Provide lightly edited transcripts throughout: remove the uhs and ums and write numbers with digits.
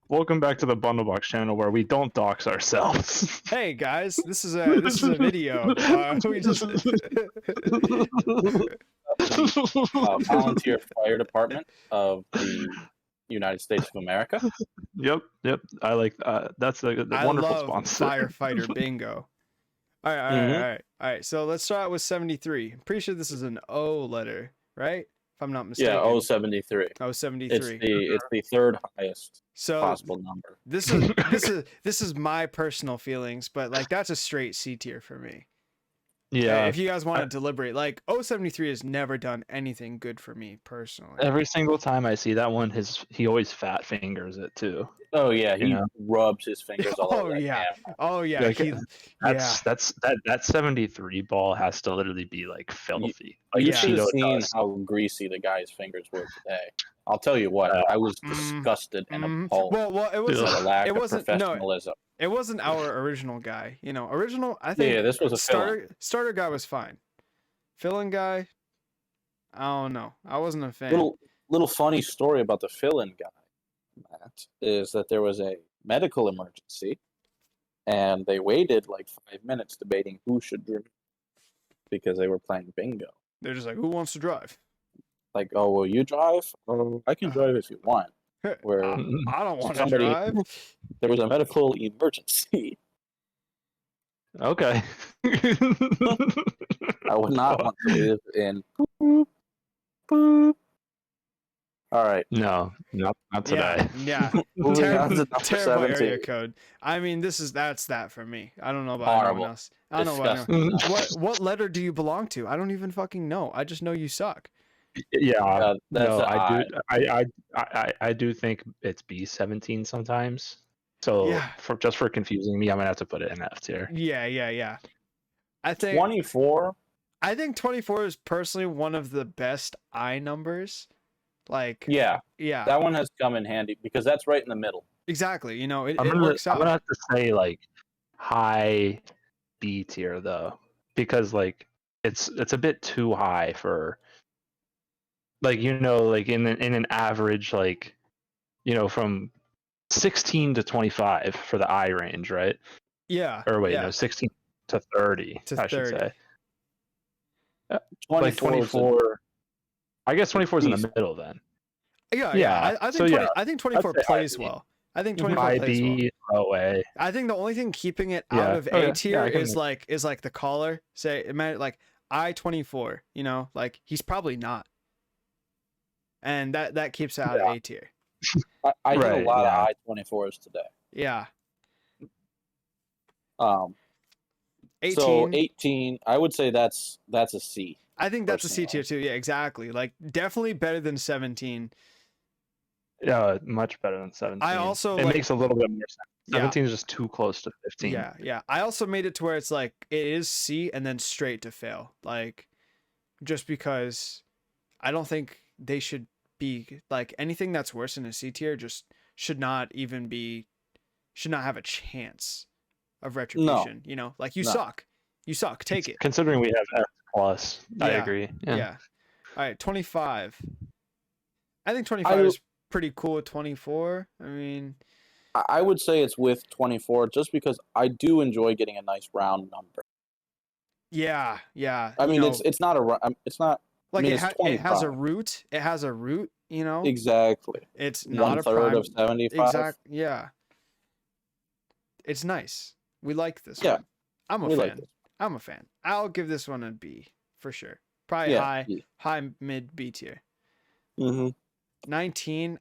Welcome back to the Bundlebox channel where we don't dox ourselves. Hey guys, this is a video. We just Volunteer fire department of the United States of America. Yep. I like that's a I wonderful love sponsor. firefighter bingo. All right. So let's start with 73. I'm pretty sure this is an O letter, right? If I'm not mistaken. Yeah, 073. Oh, 73. It's the third highest So possible number. this is my personal feelings, but like that's a straight C tier for me. Yeah. If you guys want to deliberate, like 073 has never done anything good for me personally. Every single time I see that one, he always fat fingers it too. Oh yeah, he rubs his fingers all over that camera. Oh yeah. Like, that 73 ball has to literally be like filthy. You should have seen how greasy the guy's fingers were today. I'll tell you what, I was disgusted and appalled. Well, it wasn't at the lack of wasn't professionalism. It wasn't our original guy. Original. I think. Yeah, this was a starter guy was fine. Fill-in guy, I don't know. I wasn't a fan. Little funny story about the fill-in guy, Matt, is that there was a medical emergency, and they waited like 5 minutes debating who should drive because they were playing bingo. They're just like, who wants to drive? Like, oh, will you drive? Oh, I can drive if you want. Where I don't want to drive. There was a medical emergency. Okay. I would not want to live in. Boop, boop. All right. No, not today. Yeah. Terrible area code. I mean, that's that for me. I don't know about anyone else. I don't know about anyone. What letter do you belong to? I don't even fucking know. I just know you suck. Yeah, no, I do think it's B17 sometimes. So for confusing me, I'm gonna have to put it in F tier. Yeah. I think 24. I think 24 is personally one of the best I numbers. Like yeah, that one has come in handy because that's right in the middle. Exactly. It works out. I'm gonna have to say like high B tier though, because like it's a bit too high for. Like like in an average, like from 16 to 25 for the I range, right? Yeah. Or wait, no, 16 to 30, I should say. Like 24. I guess 24 is in the middle then. Yeah. I think 24 plays well. I think 24 plays well. I think the only thing keeping it out of A tier is like the caller say like I-24. Like he's probably not. And that keeps it out of A tier. I did a lot of I-24s today. Yeah. 18. So 18, I would say that's a C. I think that's a C tier too. Yeah, exactly. Like definitely better than 17. Yeah, much better than 17. I also it makes a little bit more sense. 17 is just too close to 15. Yeah. I also made it to where it's like it is C and then straight to fail. Like just because I don't think they should be like anything that's worse than a C tier just should not have a chance of retribution. Like you suck. Take it. Considering we have F plus, I agree. Yeah. All right, 25. I think 25 is pretty cool with 24. I mean, I would say it's with 24 just because I do enjoy getting a nice round number. Yeah. I mean, it's not like it has a root. It has a root, Exactly. It's not 1/3 of 75. Exactly. Yeah. It's nice. We like this one. I'm a fan. I'll give this one a B for sure. Probably high mid B tier. 19.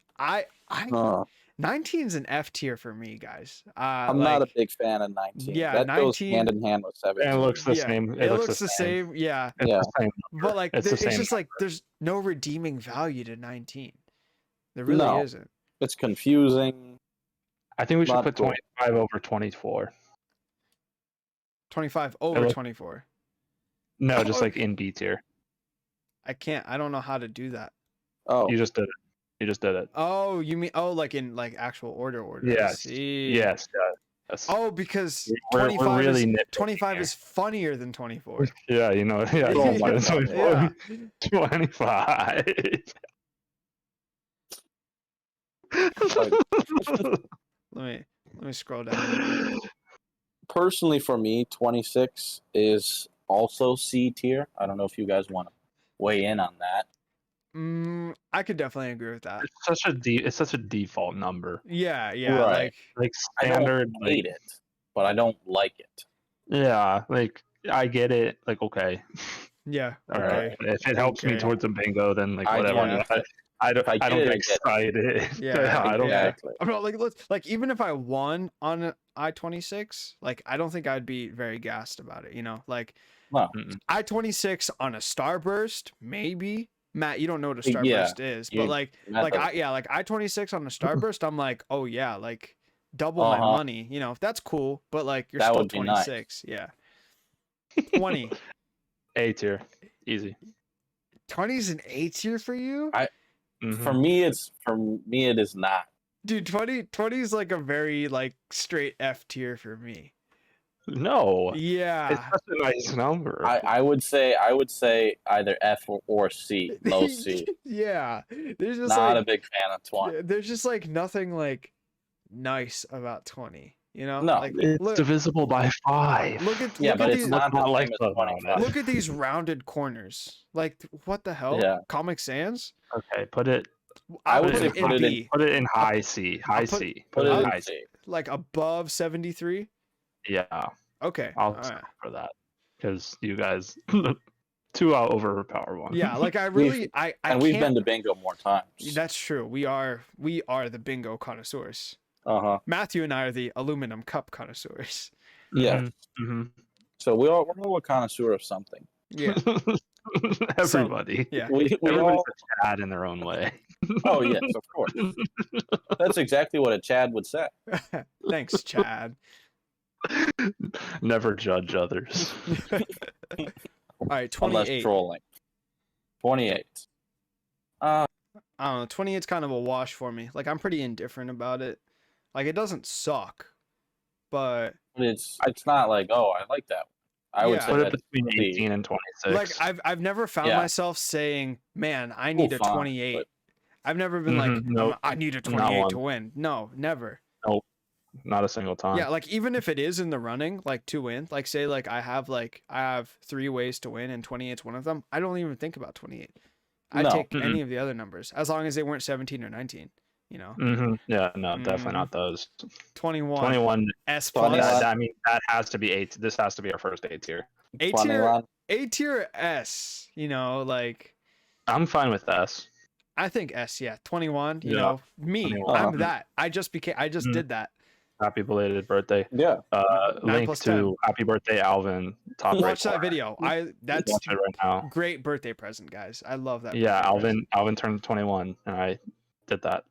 19's an F tier for me, guys. I'm not a big fan of 19. Yeah, that 19 goes hand in hand with 17. And it looks the same. It looks the same. Yeah. It's the same. But like it's just like there's no redeeming value to 19. There really isn't. It's confusing. I think we should put 25 over 24. 25 over 24. No, just like in B tier. I don't know how to do that. Oh. You just did it. Oh, you mean like in like actual order? Yes. Yes. Oh, because 25 is funnier than 24. Yeah, yeah. 25. Let me scroll down. Personally, for me, 26 is also C tier. I don't know if you guys want to weigh in on that. I could definitely agree with that. It's such a default number. Yeah, yeah, Right. Like I standard. don't hate it, but I don't like it. Yeah, like I get it. Like okay, yeah, all right. okay. If it helps me Okay. towards a bingo, then like I whatever. yeah. But I don't. If I I get don't it, get I get it. excited. Yeah, I don't. yeah. Exactly. I'm not like even if I won on an I-26, like I don't think I'd be very gassed about it, you know? Like No. Mm-mm. I-26 on a starburst, maybe. Matt, you don't know what a Yeah, starburst is, but Matt doesn't. like I-26 on a starburst, I'm like, "Oh yeah, like double my money." You know, that's cool, but like you're That still would be nice. 26. Yeah. 20. A tier, easy. 20 is an A tier for you? Mhm. For me, it is not. Dude, 20 is like a very like straight F tier for me. No, it's Yeah. such a nice number. I would say either F or C, low C. yeah. There's just Not like a big fan of 20. there's just like nothing like nice about 20, you know? No. Like It's look divisible by 5. look at Yeah, look but at it's these not the not like same as the 25. look at these rounded corners. Like what the hell? Yeah. Comic Sans? Okay, put it. I I'll would put say it in put it in- B. Put it in high C. High put- C. Put Put it it in in high C. C. Like above 73? Yeah, Okay. I'll All right. settle for that because you guys too overpower one. Yeah, like I We've- really I And can't we've been to bingo more times. That's true. We are the bingo connoisseurs. Uh-huh. Matthew and I are the aluminum cup connoisseurs. Yeah. Mhm. So we're all a connoisseur of something. Yeah. Everybody. Yeah. We Everybody's all. a Chad in their own way. Oh yes, of course. That's exactly what a Chad would say. Thanks, Chad. Never judge others. All right, Unless 28. trolling. 28. I don't know. 28's kind of a wash for me. Like I'm pretty indifferent about it. Like it doesn't suck, but It's not like, oh, I like that one. I would Yeah. say Put it that's between the- 18 and 26. like I've never found Yeah. myself saying, "Man, I need a fine, 28." but- I've never been like, Nope. "I need a Not 28 to one. win." No, never. Not a single time. Yeah, like even if it is in the running, like to win, like say like I have 3 ways to win and 28's one of them. I don't even think about 28. I'd No. take Mm-mm. any of the other numbers as long as they weren't 17 or 19. You know, Yeah, no, definitely Mhm. not those. 21, 21. S 21. plus, I mean, that has to be 8. This has to be our first A tier. A 21. tier, A tier S. You know, like I'm fine with S. I think S. Yeah, 21. You Yeah, know, me, 21. I'm that. I just Mhm. did that. Happy belated birthday. Yeah. 9 Link plus to 10. Happy Birthday, Alvin. Top right Watch that corner. video. That's Watch it right now. great birthday present, guys. I love that. Yeah, birthday Alvin turned 21, and I did that.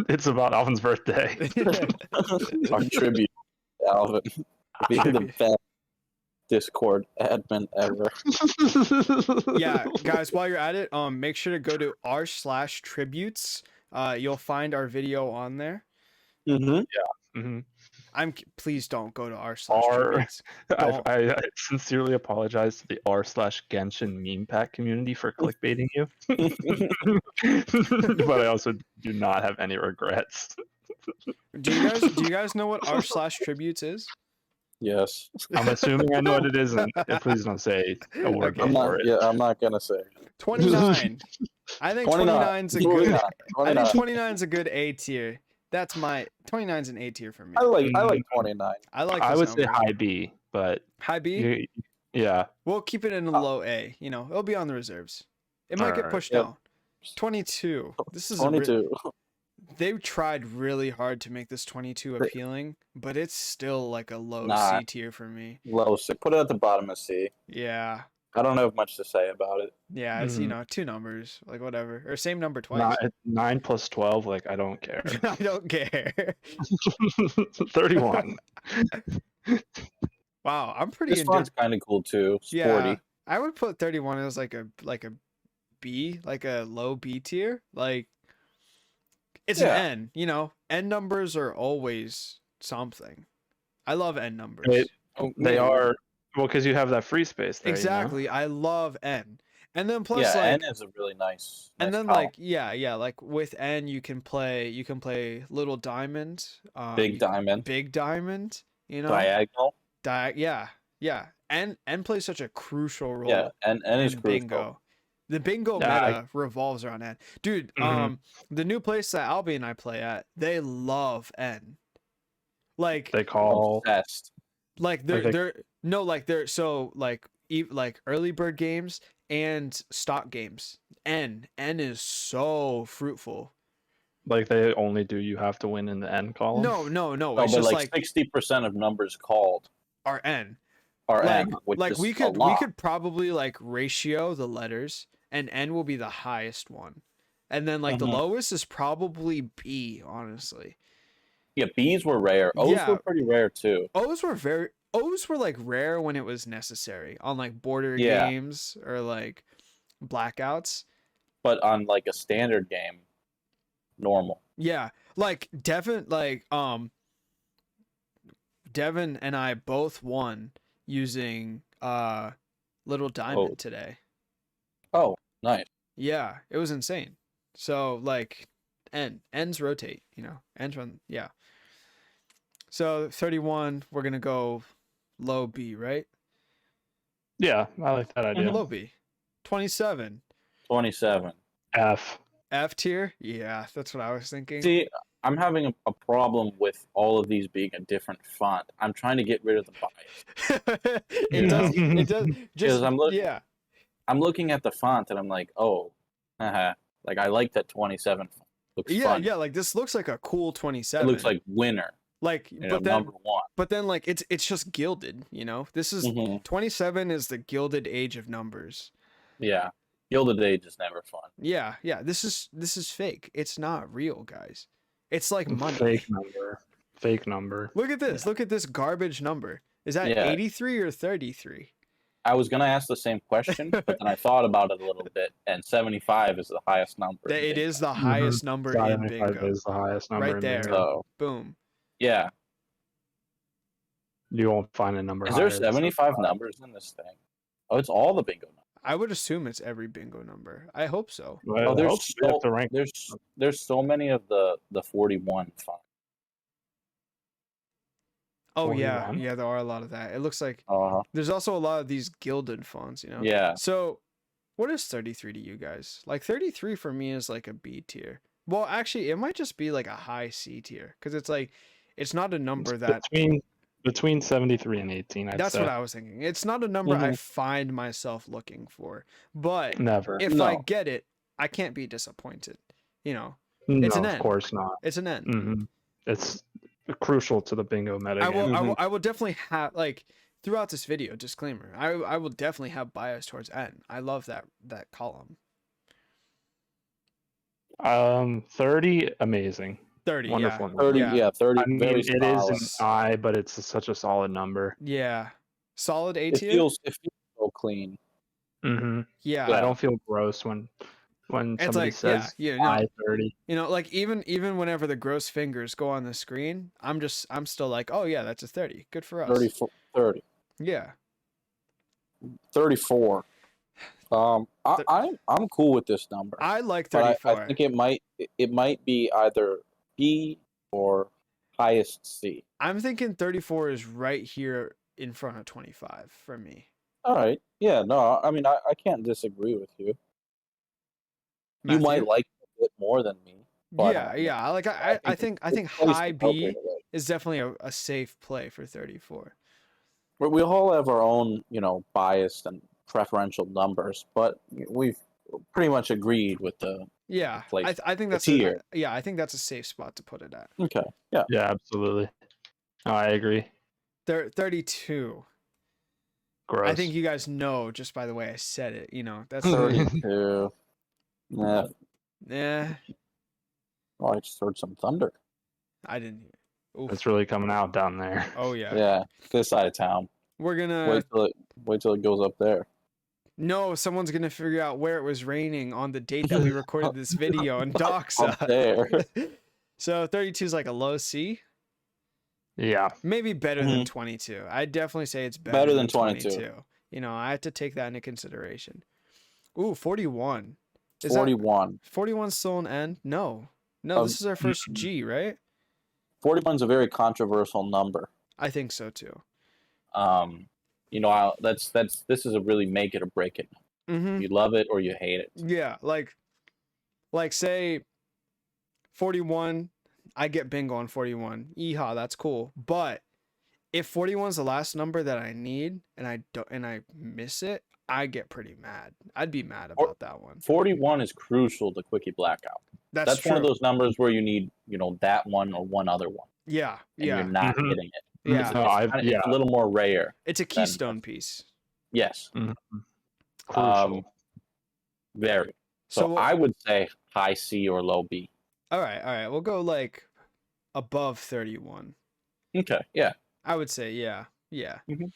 It's about Alvin's birthday. present. Our tribute, Alvin. Being the best Discord admin ever. Yeah, guys, while you're at it, make sure to go to r/tributes. You'll find our video on there. Mm-hmm. Mhm. Please don't go to R- r/tributes. Don't. I sincerely apologize to the r/Genshin meme pack community for clickbaiting you, but I also do not have any regrets. Do you guys know what r/tributes is? Yes. I'm assuming I know what it is, and please don't say a word Okay. before it. I'm not gonna say. 29. I think 29's a good. 29. I 29. think 29's a good A tier. That's my 29's an A tier for me. I like 29. I like. I this would say number. high B, but High B. yeah, We'll keep it in a low A. You know, it'll be on the reserves. It might get Alright. pushed Yep. down. 22. This is 22. They've tried really hard to make this 22 appealing, but it's still like a low Nah. C tier for me. Low C. Put it at the bottom of C. Yeah. I don't have much to say about it. Yeah, it's, you Mhm. know, 2 numbers, like whatever. Or same number twice. 9 plus 12. Like I don't care. I don't care. 31. Wow, I'm pretty This one's kind of cool too. Sporty. Yeah. I would put 31 as like a B, like a low B tier. Like it's Yeah. an N, you know. N numbers are always something. I love N numbers. It- Oh, They maybe. are well because you have that free space there. Exactly. I love N. And then plus Yeah, like N is a really nice. and nice then column. like yeah, like with N you can play Little Diamond, Big Diamond, Big Diamond, you know? diagonal. Yeah. Yeah. N plays such a crucial Yeah, role and N is in crucial. bingo. The bingo Yeah, meta revolves around N. Dude, Mhm. the new place that Albie and I play at, they love N. Like They call Obsessed. like Like they- they're no like they're so like early bird games and stock games. N is so fruitful. like they only do you have to win in the end column. No. No, It's but just like like 60% of numbers called our N. are Like N, which like is we a could lot. probably like ratio the letters, and N will be the highest one. And then like the Mhm. lowest is probably B, honestly. Yeah, B's were rare. O's Yeah. were pretty rare too. O's were like rare when it was necessary on like border Yeah. games or like blackouts. But on like a standard game, normal. Yeah, like Devin and I both won using Little Diamond today. Oh, nice. Yeah, it was insane. So like ends rotate, you know. Ends run, yeah. So 31, we're going to go low B, right? Yeah, I like that idea. Low B. 27. 27. F. F tier? Yeah, that's what I was thinking. See, I'm having a problem with all of these being a different font. I'm trying to get rid of the bias. It does just yeah. I'm looking at the font and I'm like, oh, like I like that 27 font. Looks fun. Yeah, like this looks like a cool 27. It looks like winner. Like But then number 1. But then like it's just gilded, you know? This is 27 is the gilded age of numbers. Yeah. Gilded Age is never fun. Yeah. This is fake. It's not real, guys. It's like money. Fake number. Look at this. Yeah. Look at this garbage number. Is that 83 or 33? I was gonna ask the same question, but then I thought about it a little bit, and 75 is the highest number. It is the highest number in bingo. Is the highest number right there. So, boom. Yeah. You won't find a number. Is there 75 numbers in this thing? Oh, it's all the bingo numbers. I would assume it's every bingo number. I hope so. Well, there's so many of the 41 fonts. Oh 41? Yeah, there are a lot of that. It looks like there's also a lot of these gilded fonts, you know. Yeah. So, what is 33 to you guys? Like 33 for me is like a B tier. Well, actually, it might just be like a high C tier because it's like it's not a number that between 73 and 18. That's what I was thinking. It's not a number I find myself looking for, but never. If I get it, I can't be disappointed. You know, it's an N. Of course not. It's an N. Mm-hmm. It's crucial to the bingo meta. I will definitely have like throughout this video. Disclaimer: I will definitely have bias towards N. I love that column. 30, amazing. 30, wonderful. Yeah. 30, yeah. 30. I mean, very it is an I, but it's such a solid number. Yeah, solid A tier. It feels so clean. Mm-hmm. Yeah, I don't feel gross when somebody says I 30. You know, like even whenever the gross fingers go on the screen, I'm still like, oh yeah, that's a 30. Good for us. 30. Yeah. 34. I'm cool with this number. I like 34. But I think it might be either B or highest C. I'm thinking 34 is right here in front of 25 for me. All right. Yeah, no, I mean I can't disagree with you. Matthew? You might like it a bit more than me. But, yeah. Like I think high B is definitely a safe play for 34. But we all have our own, biased and preferential numbers, but we've pretty much agreed with the place. I think that's tier. I think that's a safe spot to put it at. Okay. Yeah. Yeah, absolutely. I agree. 32. Gross. I think you guys know just by the way I said it. That's 32. Yeah. Yeah. Oh, I just heard some thunder. I didn't hear. Oof. It's really coming out down there. Oh yeah. Yeah, this side of town. We're gonna wait till it goes up there. No, someone's gonna figure out where it was raining on the date that we recorded this video and Doxa. Up there. So 32 is like a low C. Yeah. Maybe better than 22. I'd definitely say it's better than 22. I have to take that into consideration. Ooh, 41. Is 41. 41 still an N? No. No, this is our first mm, G, right? 41 is a very controversial number. I think so too. You know, this is a really make it or break it. Mm-hmm. You love it or you hate it. Yeah, like say 41, I get bingo on 41. Yeehaw, that's cool. But if 41 is the last number that I need and I miss it, I get pretty mad. I'd be mad about that one. 41 is crucial to quickie blackout. That's one of true. those numbers where you need, you know, that one or one other one, Yeah, and you're yeah, not Mhm. getting it. yeah. It's a little more rare. It's a keystone piece. Yes. Mhm. Crucial. Very. So So I would say high C or low B. all right. We'll go like above 31. Okay. Yeah. I would say, yeah. Mhm.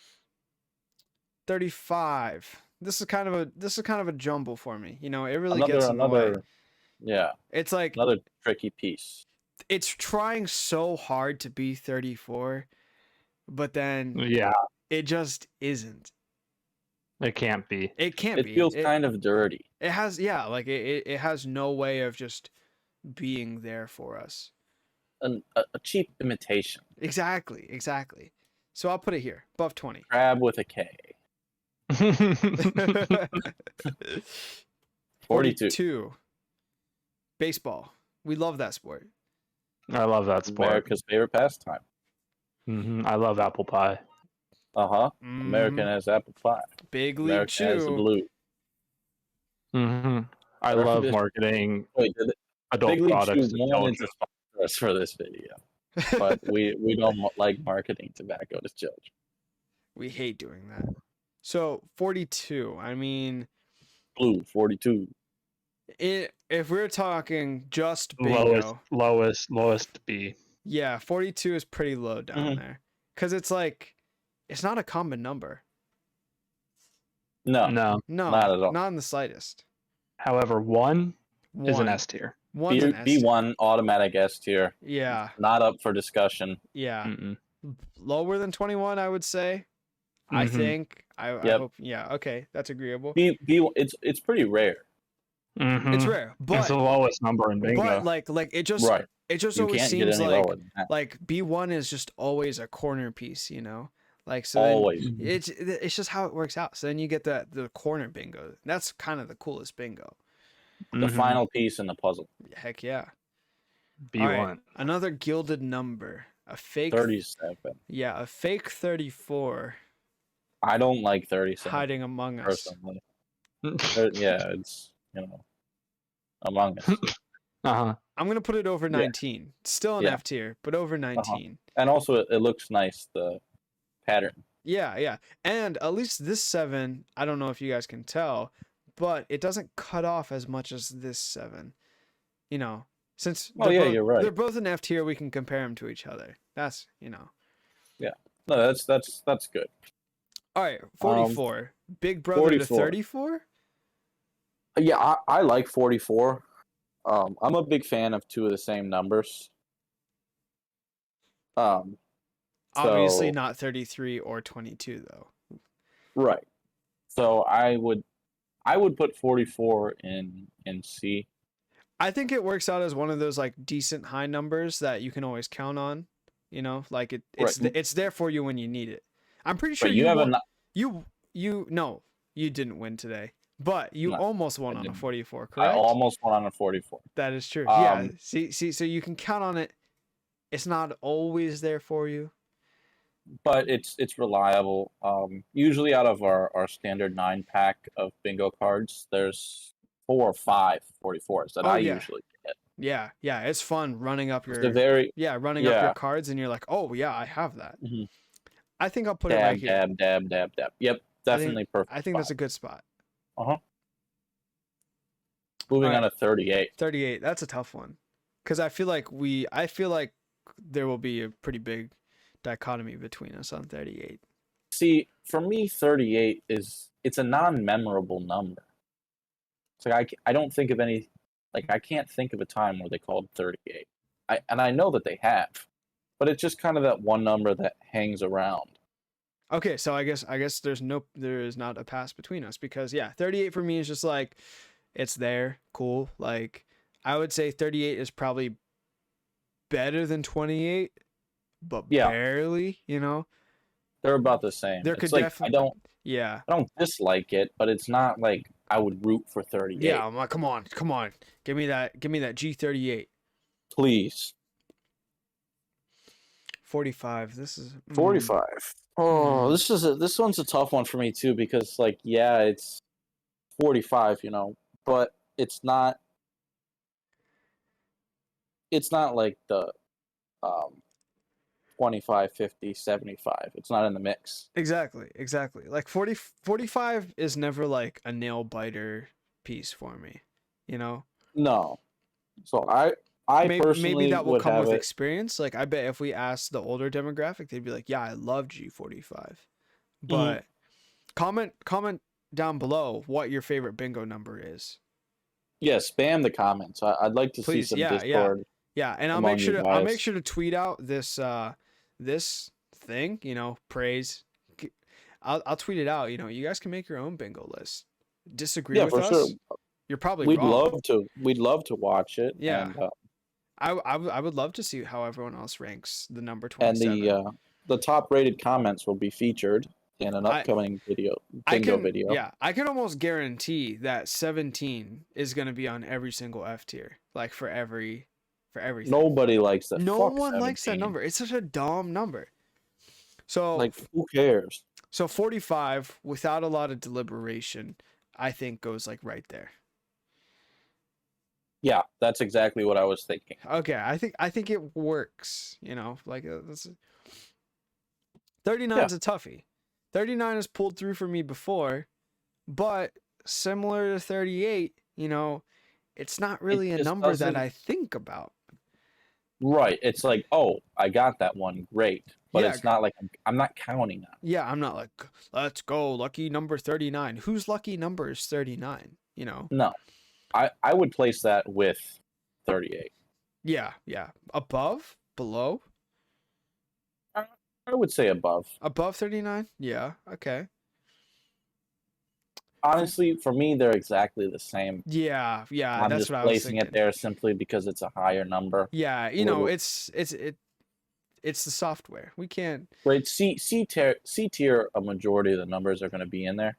35. This is kind of a jumble for me. You know, it really gets in the way. Yeah. It's like Another tricky piece. it's trying so hard to be 34, but then Yeah, it just isn't. it can't be. It can't It be. feels kind of dirty. It has, yeah, like it has no way of just being there for us. A cheap imitation. Exactly. So I'll put it here, above 20. Crab with a K. 42. Baseball. We love that sport. I love that sport. America's favorite pastime. I love apple pie. American has apple pie. Big League American has the Chew. blue. I love marketing Wait, adult Big League products. Chew wanted to sponsor us for this video, but we don't like marketing tobacco to judge. We hate doing that. So 42. I mean, Blue 42. if we're talking just bingo, lowest B. yeah, 42 is pretty low down there because it's like it's not a common number. No, No, not at all. Not in the slightest. However, one is an S tier. One's an S tier. B1 automatic S tier. Yeah. Not up for discussion. Yeah. Mm-mm. Lower than 21, I would say. I think. I hope. Yeah. Okay, that's agreeable. B it's pretty rare. It's rare, but it's the lowest number in bingo. But like it just You always can't get seems any like lower than that. like B1 is just always a corner piece, you know. Like so Always. it's just how it works out. So then you get the corner bingo. That's kind of the coolest bingo. The final piece in the puzzle. Heck yeah. B1. All right, another gilded number. A fake 37. Yeah, a fake 34. I don't like 37. Hiding among us. Personally. Yeah, it's, you know, among us. I'm gonna put it over 19. Still an F tier, but over 19. And also it looks nice, the pattern. Yeah. And at least this 7, I don't know if you guys can tell, but it doesn't cut off as much as this 7. You know, since you're right. They're both an F tier, we can compare them to each other. That's, you know. Yeah. No, that's good. All right, 44. Big brother 44. to 34? Yeah, I like 44. I'm a big fan of two of the same numbers. Obviously not 33 or 22 though. Right. So I would put 44 in C. I think it works out as one of those like decent high numbers that you can always count on. You know, like it's there for you when you need it. I'm pretty sure you didn't win today, but you almost won on a 44, correct? I almost won on a 44. That is true. Yeah. See, so you can count on it. It's not always there for you, but it's reliable. Usually out of our standard 9-pack of bingo cards, there's 4 or 5 44s that I usually get. Yeah, it's fun running up your up your cards, and you're like, oh yeah, I have that. Mm-hmm. I think I'll put it right here. Dab. Yep, definitely perfect. I think that's a good spot. Moving on to 38. 38. That's a tough one, because I feel like there will be a pretty big dichotomy between us on 38. See, for me, 38 it's a non-memorable number. So I don't think of any, like I can't think of a time where they called 38. I know that they have, but it's just kind of that one number that hangs around. Okay, so I guess there is not a pass between us because yeah, 38 for me is just like it's there, cool. Like I would say 38 is probably better than 28, but Yeah, barely, you know. they're about the same. There It's could like definitely yeah. I don't dislike it, but it's not like I would root for 38. Yeah, I'm like come on. Give me that G38. Please. 45. This is 45. Oh, this one's a tough one for me too because like yeah, it's 45, but it's not like the um 25, 50, 75. It's not in the mix. Exactly. Like 45 is never like a nail biter piece for me, you know? No. So I Maybe personally that will would come have with it. experience. Like I bet if we asked the older demographic, they'd be like, "Yeah, I love G45." Mhm. But comment down below what your favorite bingo number is. Yeah, spam the comments. I'd like to see Please. some Yeah. Discord Yeah, and among you I'll make guys. sure to tweet out this thing, praise. I'll tweet it out, you guys can make your own bingo list. Disagree Yeah, with for sure. us? You're probably We'd wrong. love to. We'd love to watch it, Yeah. I would love to see how everyone else ranks the number and 27. the top rated comments will be featured in an I upcoming bingo video. I can almost guarantee that 17 is going to be on every single F tier, like for everything. Nobody likes that. No Fuck one likes that 17. number. It's such a dumb number. So Like, who cares? 45 without a lot of deliberation, I think goes like right there. Yeah, that's exactly what I was thinking. Okay, I think it works, like 39 is a toughie. 39 has pulled through for me before, but similar to 38, it's not It really a just number that doesn't. I think about. Right. It's like, oh, I got that one. Great. But Yeah, it's not like I'm not counting on it. yeah, I'm not like, let's go, lucky number 39. Whose lucky number is 39, No. I would place that with 38. Yeah. Above? Below? I would say above. Above 39? Yeah, okay. Honestly, for me, they're exactly the same. Yeah, I'm that's just what I was placing it thinking. there simply because it's a higher number. Yeah, Little- it's the software. We can't. Right. C tier, a majority of the numbers are going to be in there.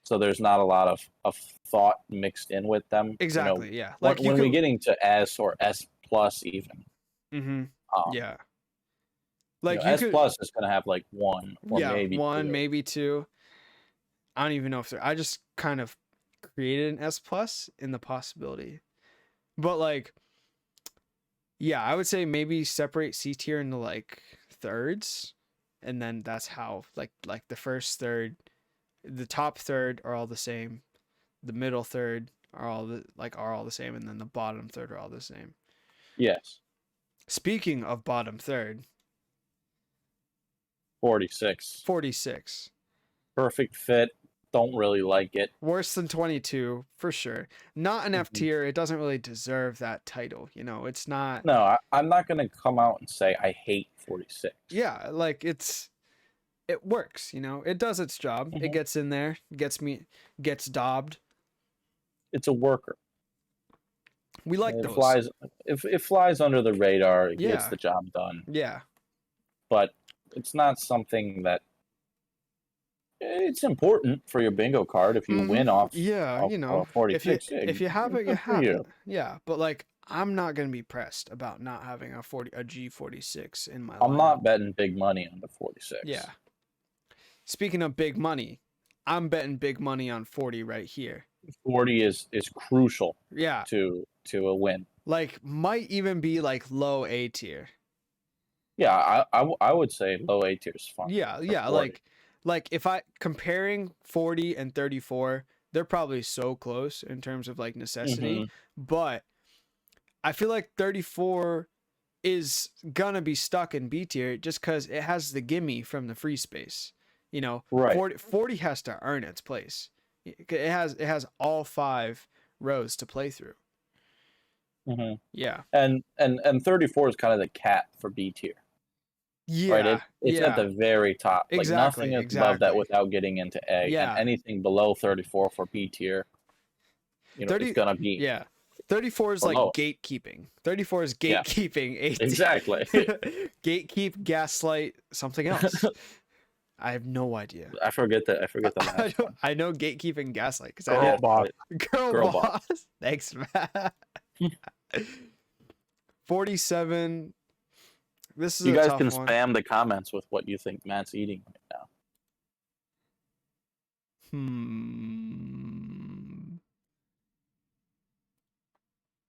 So there's not a lot of thought mixed in with them. Exactly, yeah. Like Like you when we're could. getting to S or S plus even. Mm-hmm. Um, Yeah. Like you S could. plus is going to have like one or Yeah, maybe one, two. maybe two. I don't even know if I just kind of created an S plus in the possibility. But like, yeah, I would say maybe separate C tier into like thirds, and then that's how like the first third, the top third are all the same, the middle third are all the same, and then the bottom third are all the same. Yes. Speaking of bottom third, 46. 46. Perfect fit. Don't really like it. Worse than 22 for sure. Not an F Mhm. tier. It doesn't really deserve that title. It's not. No, I'm not going to come out and say I hate 46. Yeah, like it works. It does its job. It Mhm. gets in there, gets daubed. It's a worker. We like It those. flies. If it flies under the radar, it gets Yeah. the job done. Yeah. But it's not something that. It's important for your bingo card if you Mhm. win off. Yeah, Off 46. if you have it, you good for have you. it. Yeah, but like I'm not gonna be pressed about not having a G46 in my lineup. I'm not betting big money on the 46. Yeah. Speaking of big money, I'm betting big money on 40 right here. 40 is crucial Yeah. to a win. Like might even be like low A tier. Yeah, I would say low A tier is fine. Yeah, for yeah, 40. like if I comparing 40 and 34, they're probably so close in terms of like necessity, Mhm. but I feel like 34 is gonna be stuck in B tier just because it has the gimme from the free space. Right. 40 has to earn its place. It has all 5 rows to play through. Mhm. Yeah. And 34 is kind of the cap for B tier. Yeah. right? It's at yeah. the very top. Like Exactly. nothing is above that Exactly. without getting into A, Yeah. and anything below 34 for B tier, you know, 30. is gonna be Yeah. 34 is like below. gatekeeping. 34 is Yeah. gatekeeping. 18 Exactly. Gatekeep, gaslight, something else. I have no idea. I forget the last one. I know gatekeep and gaslight because I Girl did boss. girl, Girl boss. Thanks, Matt. 47. This is You a guys tough can one. spam the comments with what you think Matt's eating right now.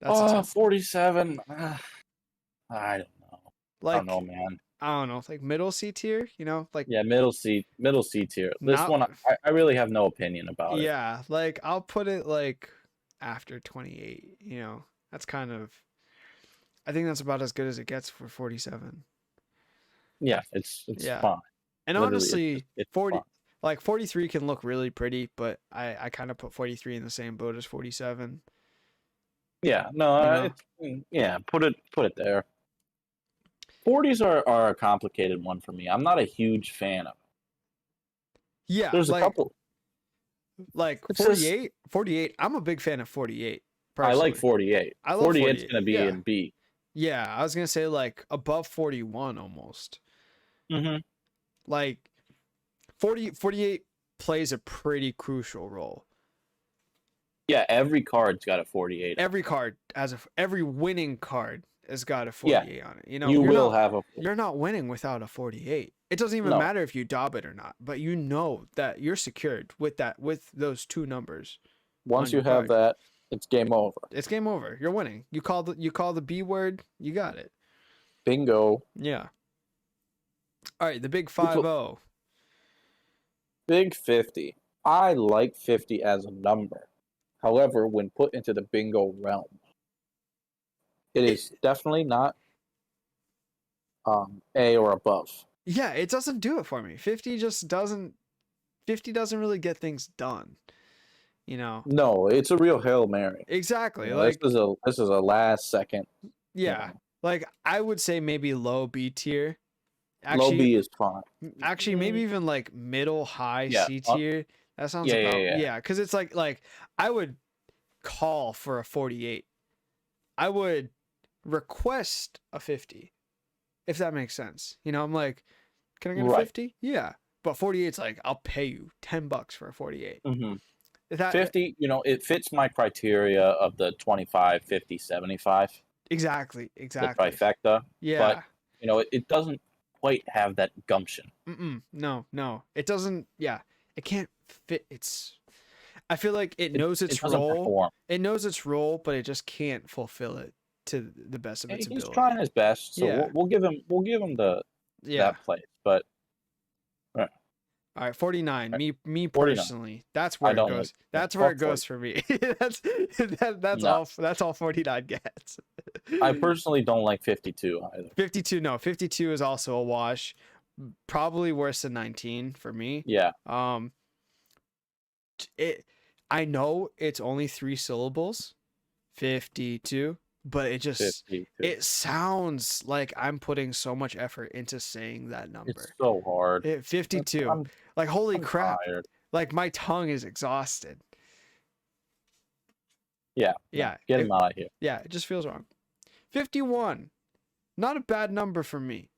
That's a tough 47. I don't know. like I don't know, man. I don't know, like middle C tier, like Yeah, middle C tier. This not one, I really have no opinion about it. yeah, like I'll put it like after 28, That's kind of I think that's about as good as it gets for 47. Yeah, it's Yeah. fine. And Literally, honestly, it's 40 fine. like 43 can look really pretty, but I kind of put 43 in the same boat as 47. Yeah, no, put it there. 40s are a complicated one for me. I'm not a huge fan of. Yeah, There's a couple. Like It's just- 48, I'm a big fan of 48. I like personally. 48. I love 48's 48. gonna be Yeah. in B. Yeah, I was gonna say like above 41 almost. Mm-hmm. Like 48 plays a pretty crucial role. Yeah, every card's got a 48. Every winning card has got a 48 on it. You will have a. You're not winning without a 48. It doesn't even matter if you dob it or not, but you know that you're secured with those two numbers. Once you have that, it's game over. It's game over. You're winning. You call the B word, you got it. Bingo. Yeah. All right, the big 5-0. Big 50. I like 50 as a number. However, when put into the bingo realm, it is definitely not A or above. Yeah, it doesn't do it for me. 50 doesn't really get things done. No, it's a real Hail Mary. Exactly. This is a last second. Yeah. Like I would say maybe low B tier. Actually, low B is fine. Actually, maybe even like middle high C tier. That sounds because it's like I would call for a 48. I would request a 50, if that makes sense. I'm like, can I get a 50? Yeah, but 48's like I'll pay you $10 for a 48. Mm-hmm. 50, it fits my criteria of the 25, 50, 75. Exactly. The trifecta. Yeah. But it doesn't quite have that gumption. No, it doesn't. Yeah, it can't fit. I feel like it knows its role. Perform. It knows its role, but it just can't fulfill it to the best of its ability. He's trying his best, so we'll give him that place. But all right, 49. Me personally, that's where it goes. That's where it goes for me. that's all 49 gets. I personally don't like 52 either. 52, no, 52 is also a wash. Probably worse than 19 for me. Yeah. I know it's only 3 syllables, 52, but it sounds like I'm putting so much effort into saying that number. It's so hard. 52. Like holy crap. Tired. Like my tongue is exhausted. Yeah. Get him out of here. Yeah, it just feels wrong. 51. Not a bad number for me.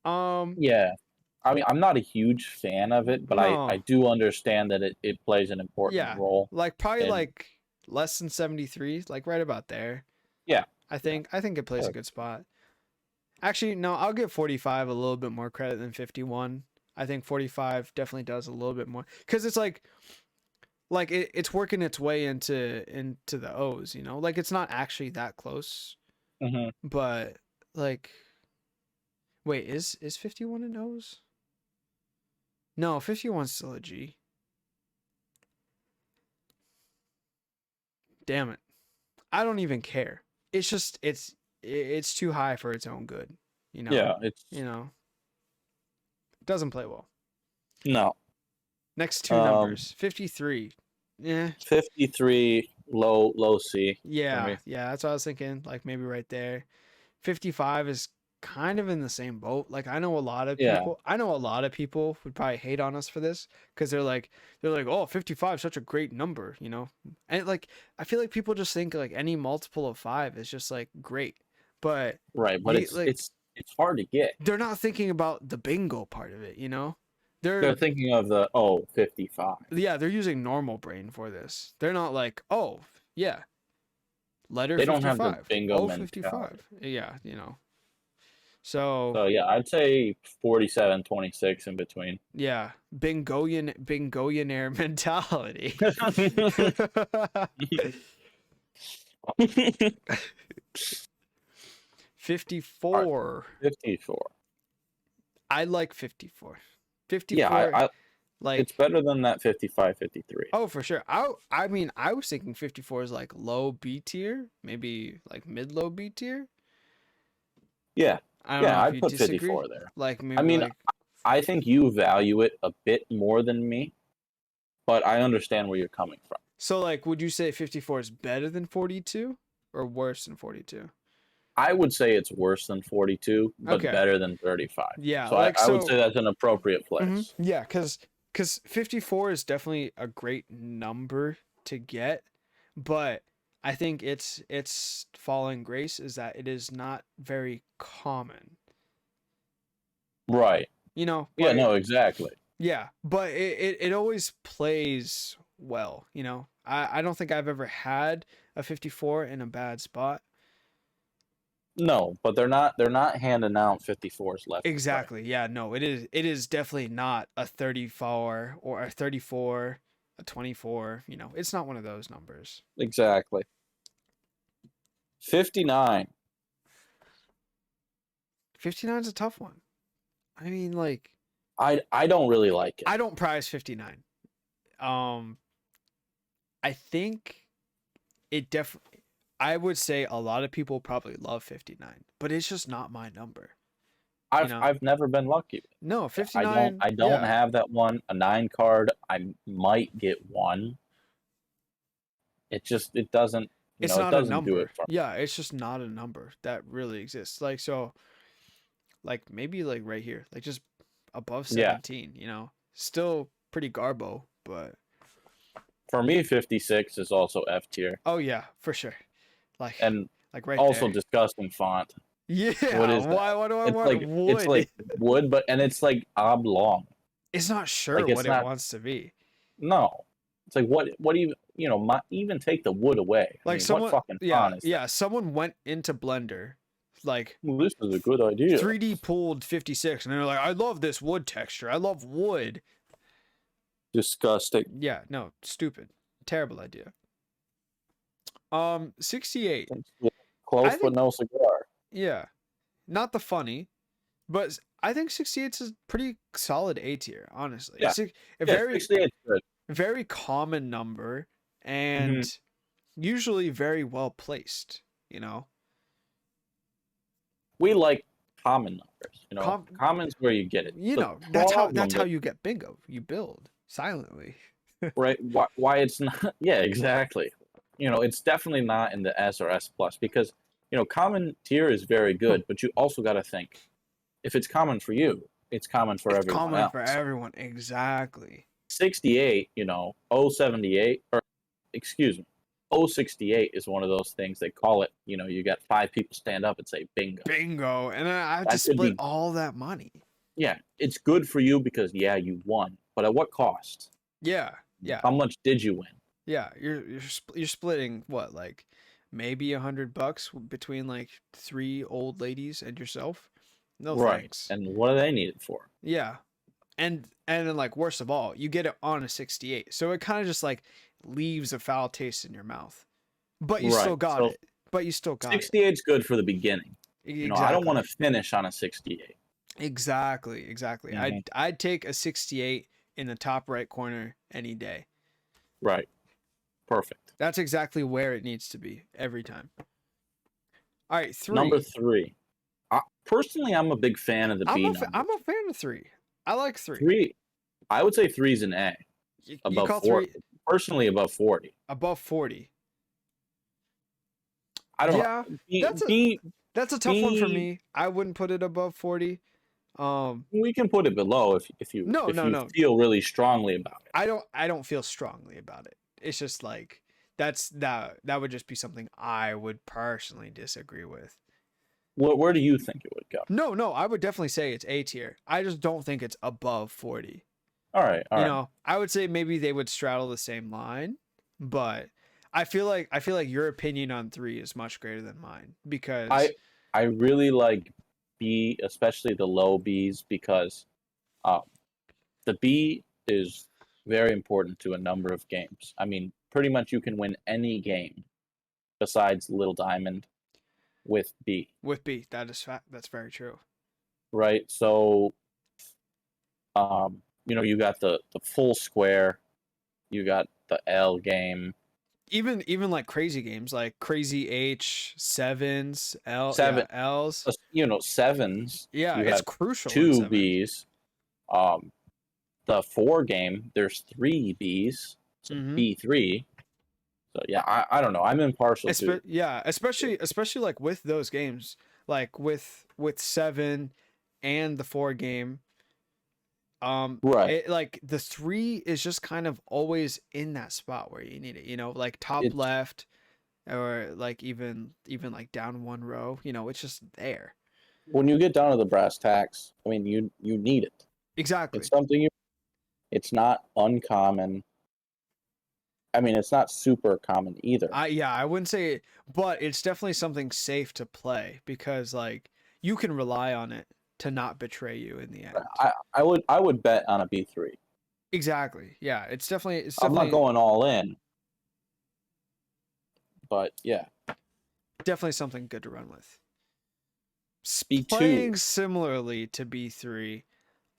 Yeah. I mean, I'm not a huge fan of it, but I do understand that it plays an important role. Like probably like less than 73, like right about there. Yeah. I think it plays a good spot. Actually, no, I'll give 45 a little bit more credit than 51. I think 45 definitely does a little bit more because it's like it's working its way into the O's, like it's not actually that close. Mm-hmm. But like, wait, is 51 an O's? No, 51's still a G. Damn it. I don't even care. It's just it's too high for its own good, Yeah, it's doesn't play well. No. Next two numbers. 53. Yeah. 53 low C. Yeah, that's what I was thinking, like maybe right there. 55 is kind of in the same boat. Like I know a lot of Yeah. people. I know a lot of people would probably hate on us for this because they're like, oh, 55 is such a great number, you know. And like I feel like people just think like any multiple of 5 is just like great, but Right, but it's hard to get. they're not thinking about the bingo part of it, you know. They're thinking of the 55. Yeah, they're using normal brain for this. They're not like, oh yeah, letter They 55. don't have the bingo Oh, mentality. 55. Yeah, you know. So So yeah, I'd say 47, 26 in between. yeah, Bingollionaire mentality. 54. 54. I like 54. 54. Yeah, like it's better than that 55, 53. Oh, for sure. I mean, I was thinking 54 is like low B tier, maybe like mid low B tier. Yeah. I don't know if I'd you put disagree. 54 there. Like maybe I mean, like, I think you value it a bit more than me, but I understand where you're coming from. so like would you say 54 is better than 42 or worse than 42? I would say it's worse than 42, but Okay. better than 35. Yeah, So like I would say that's an appropriate place. Mhm. Yeah, cuz 54 is definitely a great number to get, but I think its falling grace is that it is not very common. Right. You know, Yeah, like, no, exactly. yeah, but it always plays well, you know. I don't think I've ever had a 54 in a bad spot. No, but they're not handing out 54s left. and right. Exactly. Yeah, no, it is definitely not a 34 or a 34, a 24, you know. It's not one of those numbers. Exactly. 59. 59 is a tough one. I mean, like I don't really like it. I don't prize 59. I think it definitely I would say a lot of people probably love 59, but it's just not my number. I've never been lucky. No, 59. I don't yeah. have that one. A 9 card, I might get one. It doesn't It's it not a doesn't number. do it for me. Yeah, it's just not a number that really exists. Like so like maybe like right here, like just above Yeah. 17, you know. Still pretty garbo, but For me, 56 is also F tier. oh yeah, for sure. And like right also there. disgusting font. Yeah, What is that? why do I It's want like wood? it's like wood, but and it's like oblong. It's not sure Like, it's what not- it wants to be. No, it's like what even even take the wood away. I Like mean, someone, what fucking yeah, font is yeah, someone went into Blender, like that? Well, this is a good idea. 3D pulled 56, and they're like, I love this wood texture. I love wood. Disgusting. Yeah, no, stupid, terrible idea. 68. Close I but think- no cigar. Yeah, not the funny, but I think 68 is a pretty solid A tier, honestly. Yeah. It's a Yeah, very 68 is good. very common number and usually very well placed, you know. We like common numbers. Com- Common's where you get it. You The know, that's how problem you get bingo. You build silently. right? Why it's not? Yeah, exactly. It's definitely not in the S or S plus because common tier is very good, but you also got to think if it's common for you, it's common for It's everyone common else. for everyone, exactly. 68, 078, or excuse me, 068 is one of those things they call it. You got 5 people stand up and say bingo. Bingo, and then I have That to could split be- all that money. Yeah, it's good for you because you won, but at what cost? Yeah, yeah, How much did you win? yeah. You're splitting what, like maybe $100 between like 3 old ladies and yourself. No Right. thanks. And what do they need it for? Yeah. And then like worst of all, you get it on a 68. So it kind of just like leaves a foul taste in your mouth. But you still Right, got so it. But you still got 68 is good for the beginning. it. I don't want to finish on a 68. Exactly. Mhm. I'd take a 68 in the top right corner any day. Right. Perfect. That's exactly where it needs to be every time. All right, 3. Number 3. Personally, I'm a big fan of the B number. I'm a fan of 3. I like 3. 3. I would say 3 is an A. You Above call 40. 3 Personally, above 40. above 40. I don't Yeah, know. that's That's a tough one for B, me. I wouldn't put it above 40. we can put it below if you No, no. feel really strongly about it. I don't feel strongly about it. It's just like that would just be something I would personally disagree with. Where do you think it would go? No, I would definitely say it's A tier. I just don't think it's above 40. All right. You know, I would say maybe they would straddle the same line, but I feel like your opinion on 3 is much greater than mine because I really like B, especially the low Bs, because the B is very important to a number of games. I mean, pretty much you can win any game besides Little Diamond with B. with B, that's very true. Right? So, you got the full square, you got the L game. Even like crazy games like Crazy H, sevens, Seven, L's. sevens. Yeah, You it's have crucial. in 2 sevens. Bs. The 4 game, there's 3 Bs, so B3. So yeah, I don't know. I'm impartial to. Yeah, especially like with those games, like with 7 and the 4 game. Right. Like the 3 is just kind of always in that spot where you need it, like top It's left or like even like down 1 row, it's just there. when you get down to the brass tacks, I mean, you need it. Exactly. It's something it's not uncommon. I mean, it's not super common either. I wouldn't say it, but it's definitely something safe to play because like you can rely on it to not betray you in the end. I would bet on a B3. Exactly. Yeah, it's definitely I'm not going all in, but yeah. Definitely something good to run with. B2 Playing similarly to B3,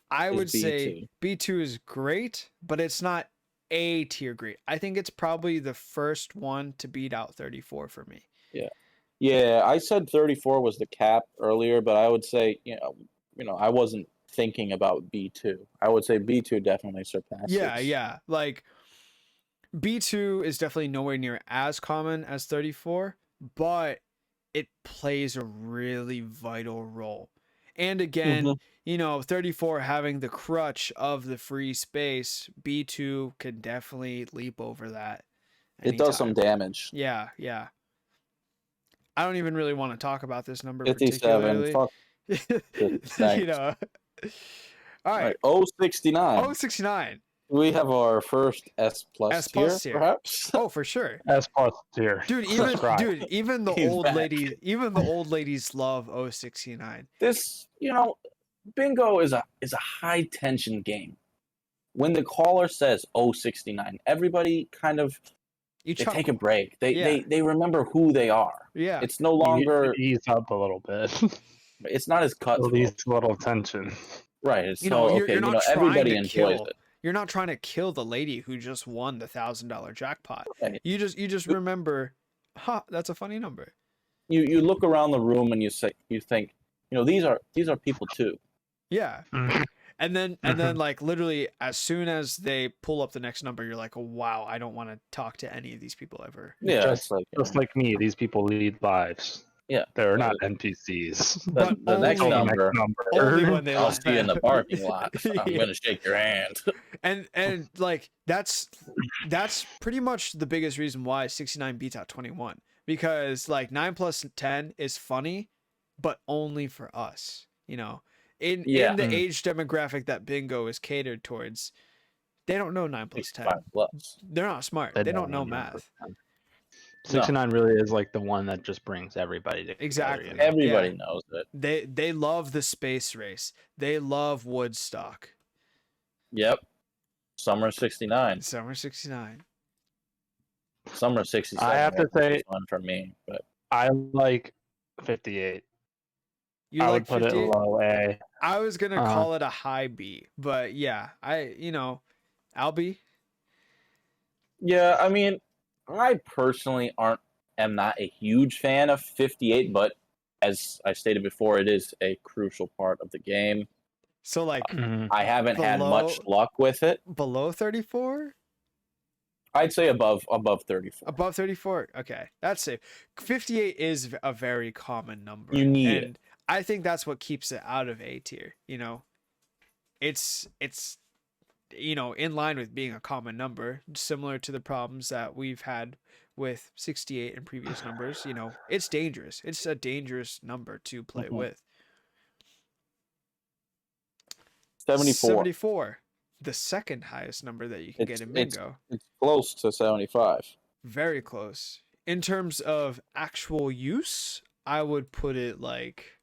I would say B2. B2 is great, but it's not A tier great. I think it's probably the first one to beat out 34 for me. Yeah, I said 34 was the cap earlier, but I would say, I wasn't thinking about B2. I would say B2 definitely surpasses. Yeah. Like B2 is definitely nowhere near as common as 34, but it plays a really vital role. And again, 34 having the crutch of the free space, B2 can definitely leap over that. It does some damage. Yeah. I don't even really want to talk about this number 57. particularly. Thanks. All right. 069. 069. We have our first S plus tier, perhaps. Oh, for sure. S plus tier. Dude, even the He's old back. ladies love 069. This, bingo is a high tension game. When the caller says 069, everybody kind of they take a break. They remember who they are. Yeah. It's no longer ease up a little bit. It's not as cutthroat. At least a little tension. Right. It's you're not everybody enjoys it. You're not trying to kill the lady who just won the $1,000 jackpot. Right. You just remember, that's a funny number. You look around the room and you think, these are people too. Yeah. And then like literally as soon as they pull up the next number, you're like, oh, wow, I don't want to talk to any of these people ever. Yeah. Just like me, these people lead lives. Yeah. They're not NPCs. The next number. Only when they I'll see you in the parking lot. I'm gonna shake your hand. And like that's pretty much the biggest reason why 69 beats out 21. Because like 9 plus 10 is funny, but only for us. In the age demographic that bingo is catered towards, they don't know 9 plus 10. They're not smart. They don't know math. 69 really is like the one that just brings everybody together. Exactly. Everybody knows it. They love the space race. They love Woodstock. Yep. Summer 69. Summer 69. Summer 67. I have to say one for me, but I like 58. I would put 58? It low A. I was gonna call it a high B, but yeah, I'll be. Yeah, I mean, I personally am not a huge fan of 58, but as I stated before, it is a crucial part of the game. So like, I haven't had much luck with it. Below 34? I'd say above 34. Above 34? Okay, that's safe. 58 is a very common number. You need and it. I think that's what keeps it out of A tier. It's in line with being a common number, similar to the problems that we've had with 68 and previous numbers. It's dangerous. It's a dangerous number to play Mhm. with. 74. 74, the second highest number that you can get in bingo. It's close to 75. Very close. In terms of actual use, I would put it like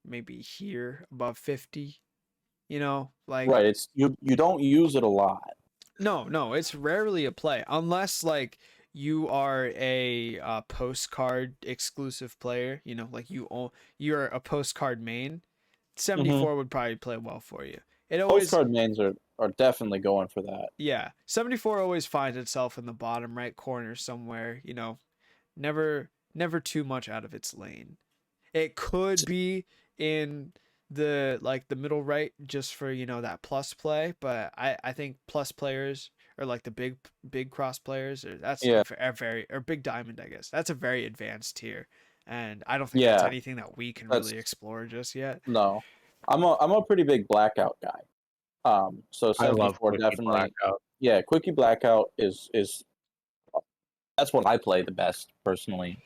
maybe here above 50. Right. It's you don't use it a lot. No, it's rarely a play unless like you are a postcard exclusive player, like you're a postcard main. 74 would probably play well for you. It always Postcard mains are definitely going for that. Yeah, 74 always finds itself in the bottom right corner somewhere, never too much out of its lane. It could be in the middle right just for, that plus play, but I think plus players or like the big cross players that's Yeah. or big diamond, I guess. That's a very advanced tier. And I don't think that's Yeah. anything that we can That's- really explore just yet. No. I'm a pretty big blackout guy. So I love 74 Quickie definitely. Blackout. Yeah, Quickie Blackout is that's what I play the best personally.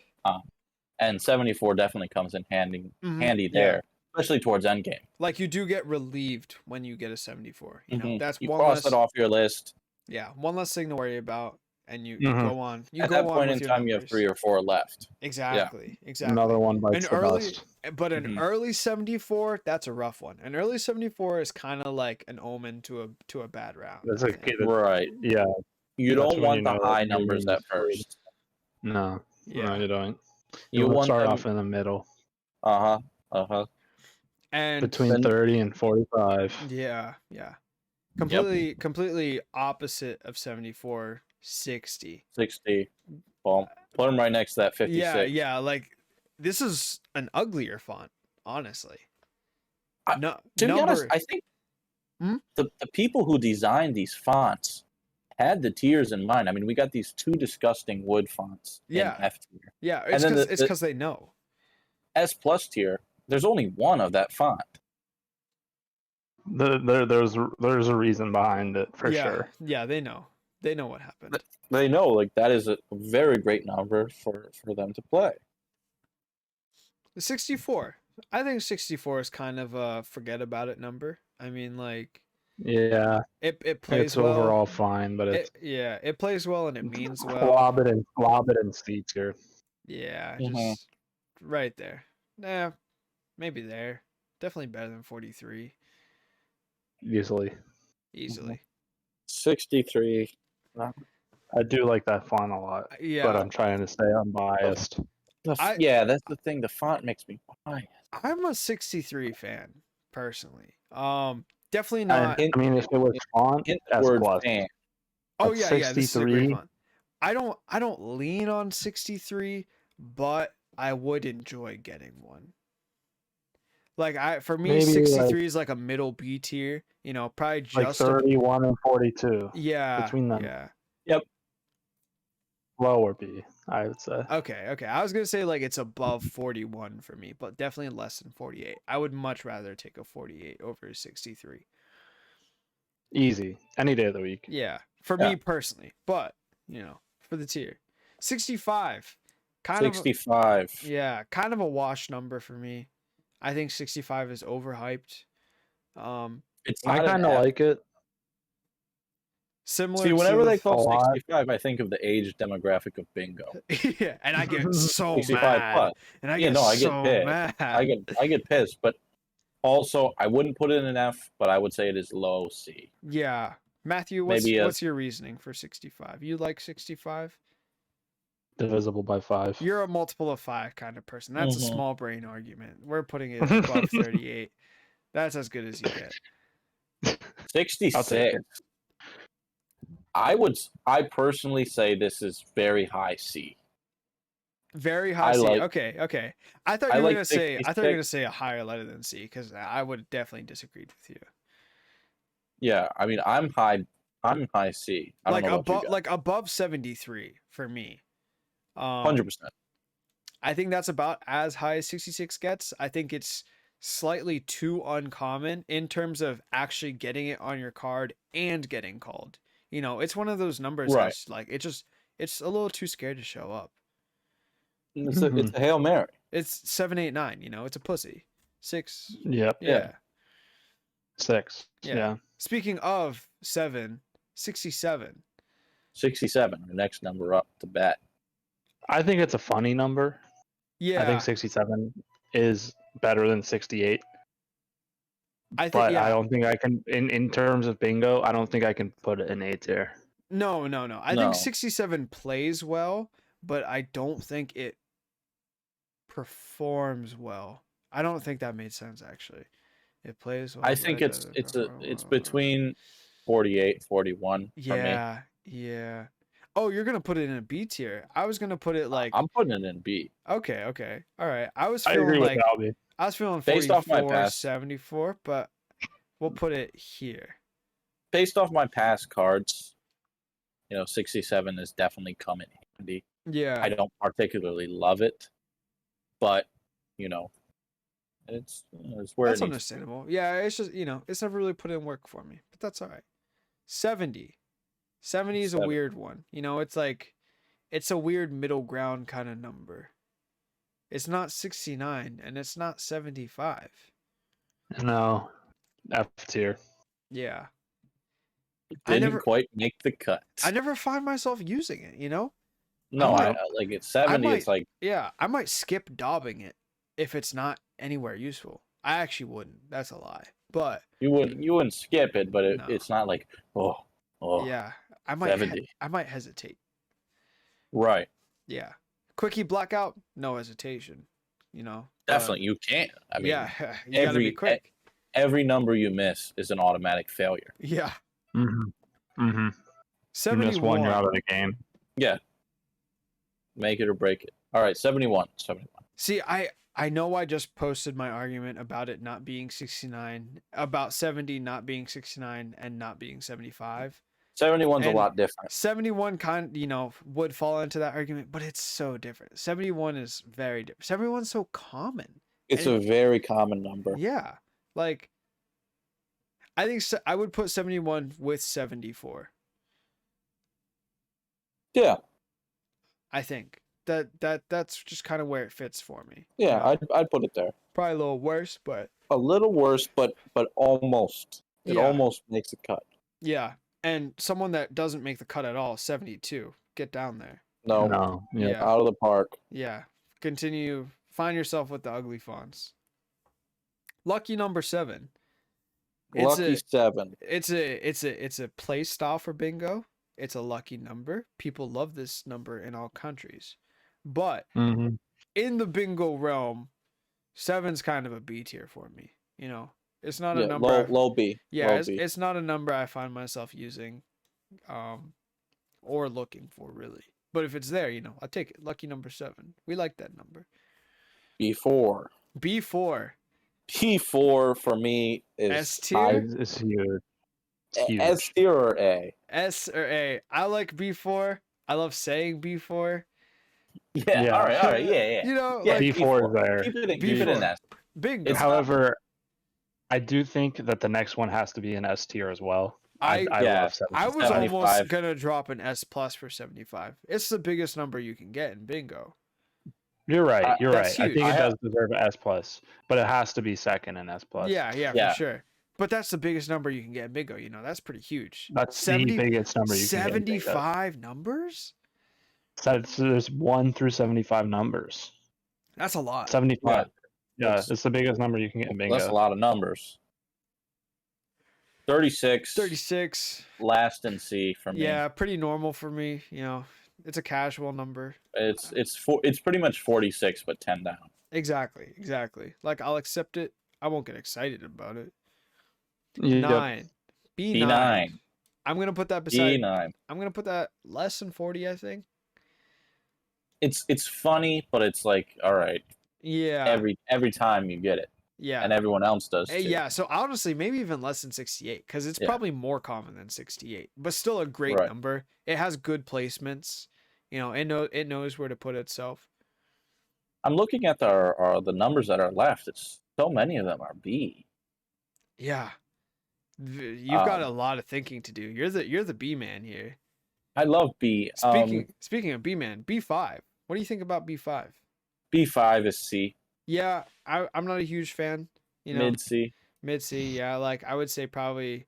And 74 definitely comes in handy Yeah. there, especially towards endgame. Like you do get relieved when you get a 74. That's You one cross less it off your list. Yeah, one less thing to worry about, and you Mhm. go on. You At go that on point with in your time, you have numbers. 3 or 4 left. Exactly. Another one bites An the early, dust. but an Mhm. early 74, that's a rough one. An early 74 is kind of like an omen to a bad round. That's I a think. Right. Yeah. You That's don't when want you the know that high your numbers game at is screwed. first. No, Yeah. you don't. You You want start them. off in the middle, And between Then- 30 and 45. yeah. Completely opposite of 74, 60. 60. Well, put them right next to that 56. Yeah, like this is an uglier font, honestly. No, To be honest, I think Hmm? the people who designed these fonts had the tiers in mind. I mean, we got these 2 disgusting wood fonts Yeah. in F tier. Yeah, And it's then because they know. S plus tier, there's only one of that font. There's a reason behind it for sure. Yeah, they know. They know what happened. They know like that is a very great number for them to play. The 64. I think 64 is kind of a forget about it number. I mean, like Yeah, it plays it's well. overall fine, but it's It plays well and it means well. glob it in C tier. Yeah, Mhm. just right there. Nah, maybe there. Definitely better than 43. Easily. Easily. 63. I do like that font a lot, Yeah. but I'm trying to stay unbiased. Yeah, that's the thing. The font makes me biased. I'm a 63 fan, personally. Definitely I not. mean, if it was font, Hint the S word plus. fan. Oh At yeah, this is a great 63. font. I don't lean on 63, but I would enjoy getting one. Like for me, Maybe, 63 is like a middle B tier. Probably Like just 31 and 42. yeah, between them. yeah. Lower B, I would say. Okay. I was gonna say like it's above 41 for me, but definitely less than 48. I would much rather take a 48 over a 63. Easy. Any day of the week. Yeah, for me personally, but for the tier, 65, kind of 65. kind of a wash number for me. I think 65 is overhyped. It's I not an kind of F. like it. Similar See, whenever to they call a lot. 65, I think of the age demographic of bingo. yeah, and I get so 65 mad. plus. And I Yeah, get no, I get so pissed. mad. I get pissed, but also I wouldn't put it in an F, but I would say it is low C. Yeah, Matthew, Maybe what's your reasoning for 65? You like 65? Divisible by 5. You're a multiple of 5 kind of person. That's a Mhm. small brain argument. We're putting it above 38. That's as good as you get. 66. I'll take it. I personally say this is very high C. Very high I C. like- okay. I thought I you were like gonna say. I thought you were 66. gonna say a higher letter than C because I would definitely disagree with you. Yeah, I mean I'm high I'm high C. I don't Like know about you above guys. like above 73 for me. 100%. I think that's about as high as 66 gets. I think it's slightly too uncommon in terms of actually getting it on your card and getting called. You know, it's one of those numbers Right. that's like it's a little too scared to show up. It's a Hail Mary. It's 789, you know, it's a pussy. 6. Yep. Yeah. 6. Yeah. Yeah. Speaking of 7, 67. 67, our next number up to bat. I think it's a funny number. Yeah. I think 67 is better than 68. I think But yeah. I don't think I can, in terms of bingo, I don't think I can put it in A tier. No. I No. think 67 plays well, but I don't think it performs well. I don't think that made sense actually. It plays well. I but think it it's doesn't it's perform it's well. between 48, 41 for me. Yeah. Oh, you're gonna put it in a B tier. I was gonna put it like I'm putting it in B. okay. All right. I was I feeling agree with like Albie. I was feeling Based off my 44, past- 74, but we'll put it here. Based off my past cards, 67 is definitely come in handy. Yeah. I don't particularly love it, but it's where That's it needs to be. understandable. Yeah, it's just, it's never really put in work for me, but that's all right. 70. 70 is a 70. weird one. It's like, it's a weird middle ground kind of number. It's not 69 and it's not 75. No. F tier. Yeah. Didn't quite make the cut. I never find myself using it, No, I like it's 70. It's like yeah, I might skip daubing it if it's not anywhere useful. I actually wouldn't. That's a lie. But you wouldn't skip it, but No. it's not like yeah, I might 70. I might hesitate. Right. Yeah. Quickie blackout, no hesitation. Definitely, you can't. I mean, yeah, you gotta be quick. every number you miss is an automatic failure. Yeah. Mm-hmm. Mm-hmm. You 71. miss one, you're out of the game. Yeah. Make it or break it. All right, 71. See, I know I just posted my argument about it not being 69, about 70 not being 69 and not being 75. 71's a And lot different. 71 would fall into that argument, but it's so different. 71 is very different. 71's so common. It's And a very common number. yeah. Like I think I would put 71 with 74. Yeah. I think that's just kind of where it fits for me. Yeah, I'd put it there. Probably a little worse, but A little worse, but almost. It Yeah. almost makes a cut. yeah. And someone that doesn't make the cut at all, 72. Get down there. No, Yeah. out of the park. Yeah. Continue. Find yourself with the ugly fonts. Lucky number 7. Lucky 7. It's a play style for bingo. It's a lucky number. People love this number in all countries. But Mm-hmm. in the bingo realm, 7's kind of a B tier for me. It's not a number. Low B. Yeah, Low it's, B. it's not a number I find myself using, or looking for really. But if it's there, I'll take it. Lucky number 7. We like that number. B4. B4. P4 for me is S tier. It's huge. It's huge. S tier or A. S or A. I like B4. I love saying B4. Yeah. Yeah. All right. Yeah. Yeah, like B4 is there. Keep it in B4. S. bingo. It's However, I do think that the next one has to be an S tier as well. I Yeah. love 70. I was 75. almost gonna drop an S plus for 75. It's the biggest number you can get in bingo. You're right. You're right. That's I huge. think I it have- does deserve an S plus, but it has to be second in S plus. Yeah, Yeah. for sure. But that's the biggest number you can get in bingo. That's pretty huge. That's the biggest number you can get. in bingo. 75 numbers? So there's 1 through 75 numbers. That's a lot. 75. Yeah, That's- it's the biggest number you can get in bingo. That's a lot of numbers. 36. 36. Last in C for me. Yeah, pretty normal for me. It's a casual number. It's pretty much 46, but 10 down. Exactly. Like I'll accept it. I won't get excited about it. Yep. 9. B9. B9. I'm gonna put that beside. B9. I'm gonna put that less than 40. I think. It's funny, but it's like, all right. Yeah. Every time you get it. Yeah. and everyone else does too. Yeah, so honestly, maybe even less than 68 because it's probably more common than 68, but still a great number. It has good placements. You know, it knows where to put itself. I'm looking at the numbers that are left. It's so many of them are B. Yeah, you've got a lot of thinking to do. You're the B man here. I love B. Speaking of B man, B5. What do you think about B5? B5 is C. Yeah, I'm not a huge fan. You know, Mid C. Mid C. Yeah, like I would say probably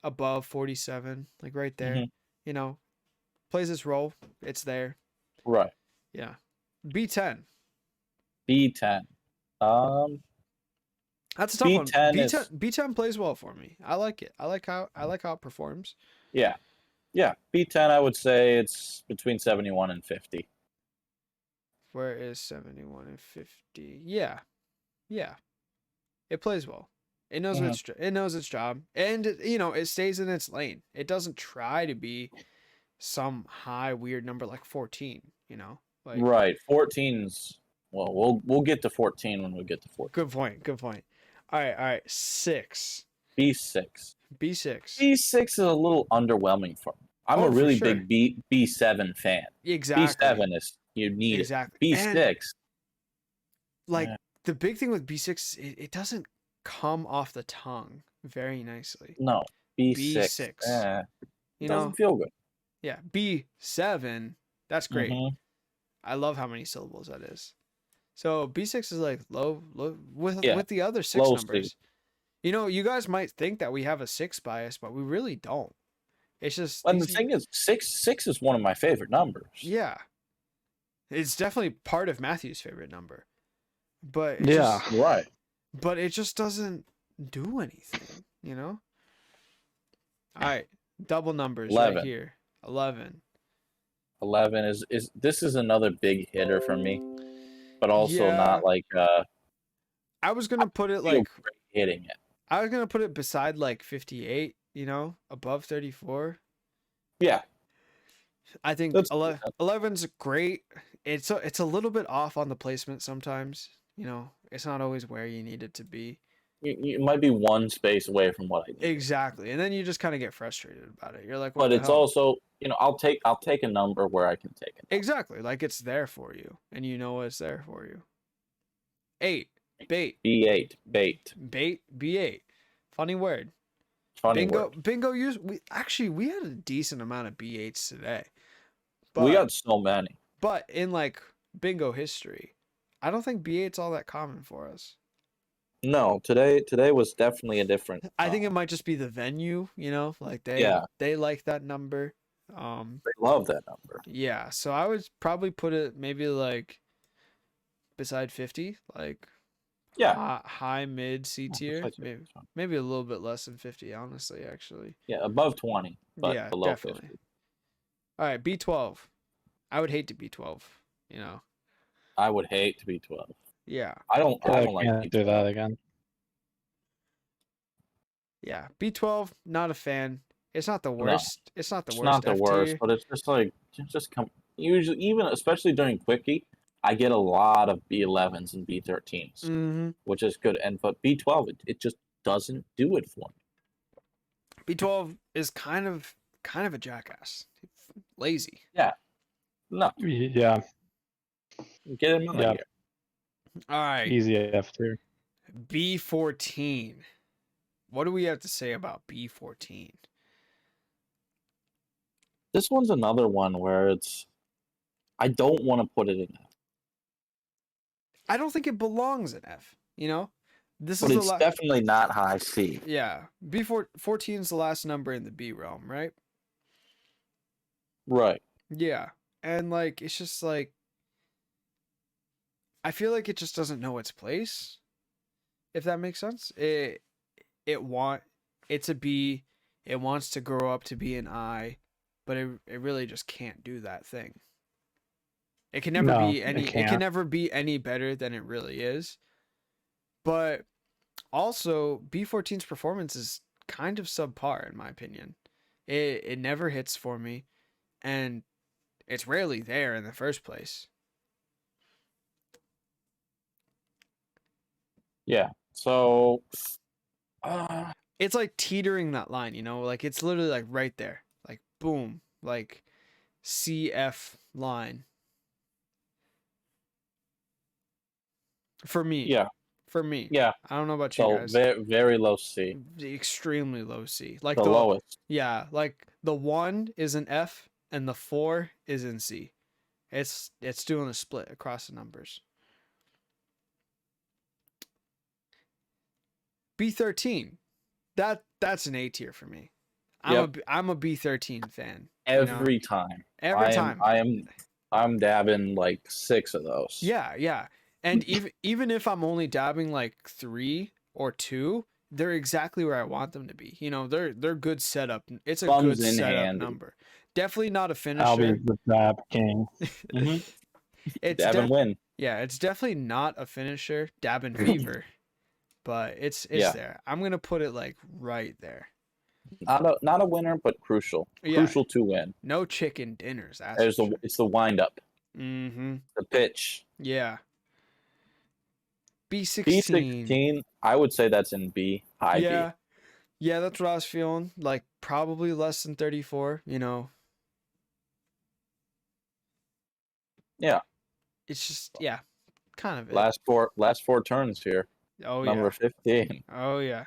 above 47, like right there. Mm-hmm. You know, plays its role. It's there. Right. Yeah. B10. B10. That's a tough B10 one. B10 plays well for me. I like it. I like how it performs. Yeah. Yeah. B10 I would say it's between 71 and 50. Where is 71 and 50? Yeah. Yeah. It plays well. It knows it knows its job. And you know, it stays in its lane. It doesn't try to be some high weird number like 14, you know? Like Right. 14's well, we'll get to 14 when we get to 14. Good point. Good point. All right. 6. B6. B6. B6 is a little underwhelming for me. I'm a really big B7 fan. Exactly. B7 is you need exactly. it. B6. And, like the big thing with B6 is it doesn't come off the tongue very nicely. No. B6. B6. You doesn't know? feel good. Yeah. B7. That's great. Mm-hmm. I love how many syllables that is. So B6 is like low with the other 6 low numbers. C. You know, you guys might think that we have a 6 bias, but we really don't. It's just. And the thing is, six is one of my favorite numbers. Yeah. It's definitely part of Matthew's favorite number. But right. But it just doesn't do anything, you know? All right, double numbers 11. right here. 11. 11 is this is another big hitter for me, but also not like I was gonna put it feel like great hitting it. I was gonna put it beside like 58, you know, above 34. Yeah. I think 11's great. It's a little bit off on the placement sometimes. You know, it's not always where you need it to be. You might be one space away from what I need. Exactly, and then you just kind of get frustrated about it. You're like, but it's also, you know, I'll take a number where I can take it. Exactly, like it's there for you, and you know it's there for you. 8, bait. B8, bait. Bait, B8. Funny word. Bingo use. We had a decent amount of B8s today. But, we got so many. But in like bingo history, I don't think B8's all that common for us. No, today was definitely a different. I think it might just be the venue, you know, like they like that number. They love that number. Yeah, so I would probably put it maybe like beside 50, like high mid C tier, maybe a little bit less than 50, honestly, actually. Yeah, above 20, but below definitely. 50. All right, B12. I would hate to be 12, you know. I would hate to be 12. Yeah. I don't like do that again. Yeah, B12, not a fan. It's not the worst. No, it's not the worst. It's not the worst, but it's just like usually, even especially during quickie, I get a lot of B11s and B13s, which is good. But B12, it just doesn't do it for me. B12 is kind of a jackass, lazy. Yeah. No. Yeah. Get him out of here. All right. Easy F2. B14. What do we have to say about B14? This one's another one where I don't want to put it in F. I don't think it belongs in F, you know? But it's definitely not high C. Yeah. B14 is the last number in the B realm, right? Right. Yeah. And like it's just like I feel like it just doesn't know its place. If that makes sense. It's a B. It wants to grow up to be an I, but it really just can't do that thing. It can never be any it can never be any better than it really is. But also B14's performance is kind of subpar in my opinion. It never hits for me, and it's rarely there in the first place. Yeah, So, It's like teetering that line, like it's literally like right there, like boom, like CF line for me. yeah, For me. yeah. I don't know about you So guys. very, very low C. Extremely low C. Like The lowest. Yeah, like the 1 is an F and the 4 is in C. It's doing a split across the numbers. B13. That's an A tier for me. I'm a B13 fan. Every time. Every time. I'm dabbing like 6 of those. Yeah. And even if I'm only dabbing like 3 or 2, they're exactly where I want them to be. They're good setup. It's a Thumbs good in setup hand. number. Definitely not a finisher. Albie's the dab king. Mm-hmm. It's Dab and win. Yeah, it's definitely not a finisher. Dab and fever, but it's there. I'm gonna put it like right there. Not a winner, but crucial. Yeah. Crucial to win. No chicken dinners. It's the wind up. Mm-hmm. The pitch. Yeah. B16. B16. I would say that's in B. High Yeah. B. Yeah, that's what I was feeling. Like probably less than 34. Yeah. It's just kind of it. Last four turns here. Oh Number 15. Oh yeah.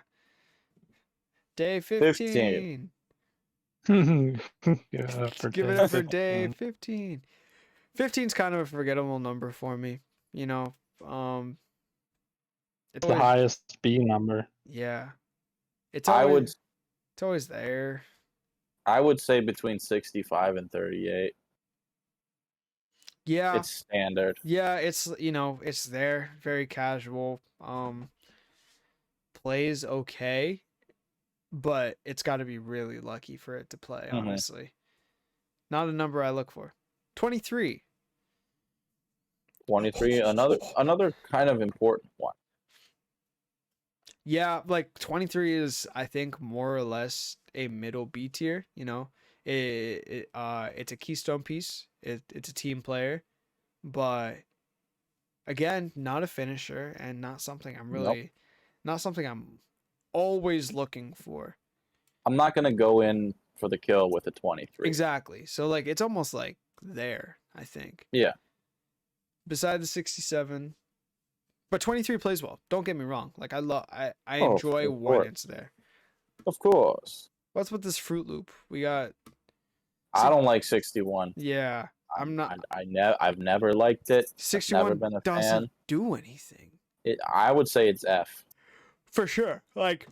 Day 15. Give Give it up for day 15. 15's kind of a forgettable number for me. It's the highest B number. Yeah. It's always there. I would say between 65 and 38. Yeah. It's standard. Yeah, it's there. Very casual. Plays okay, but it's got to be really lucky for it to play, honestly. Not a number I look for. 23. 23, another kind of important one. Yeah, like 23 is, I think, more or less a middle B tier. It's a keystone piece. It's a team player, but again, not a finisher and not something I'm always looking for. I'm not gonna go in for the kill with a 23. Exactly. So like it's almost like there, I think. Yeah. Beside the 67. But 23 plays well. Don't get me wrong. Like I enjoy when it's there. Of course. What's with this Fruit Loop? We got I don't like 61. Yeah. I've never liked it. 61 I've never been a doesn't fan. do anything. I would say it's F. For sure. Like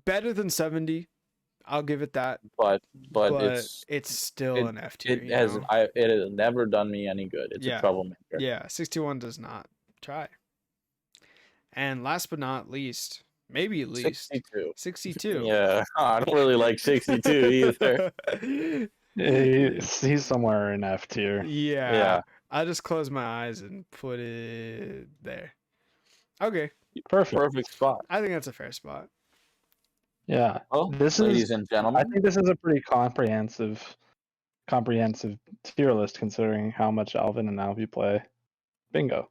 better than 70. I'll give it that. But it's still an F tier. It has never done me any good. It's a troublemaker. Yeah, 61 does not try. And last but not least, maybe least 62. Yeah, I don't really like 62 either. He's somewhere in F tier. Yeah. I just close my eyes and put it there. Okay. Perfect spot. I think that's a fair spot. Yeah. Well, ladies and gentlemen, I think this is a pretty comprehensive tier list considering how much Alvin and Albie play Bingo.